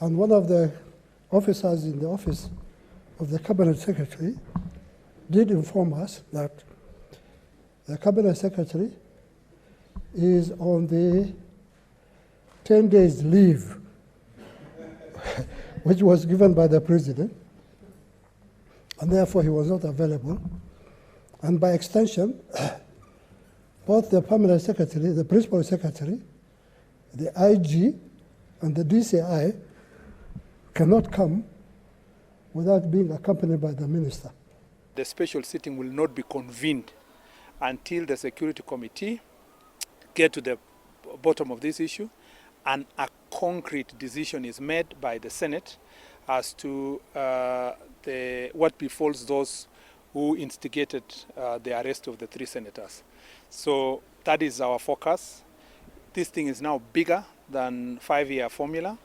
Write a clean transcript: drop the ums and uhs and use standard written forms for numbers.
And one of the officers in the office of the Cabinet Secretary did inform us that the Cabinet Secretary is on the 10 days leave, which was given by the President, and therefore he was not available. And by extension, both the Permanent Secretary, the Principal Secretary, the IG, and the DCI cannot come without being accompanied by the Minister. The special sitting will not be convened until the Security Committee get to the bottom of this issue and a concrete decision is made by the Senate as to what befalls those who instigated the arrest of the 3 senators. So that is our focus. This thing is now bigger than 5-year formula.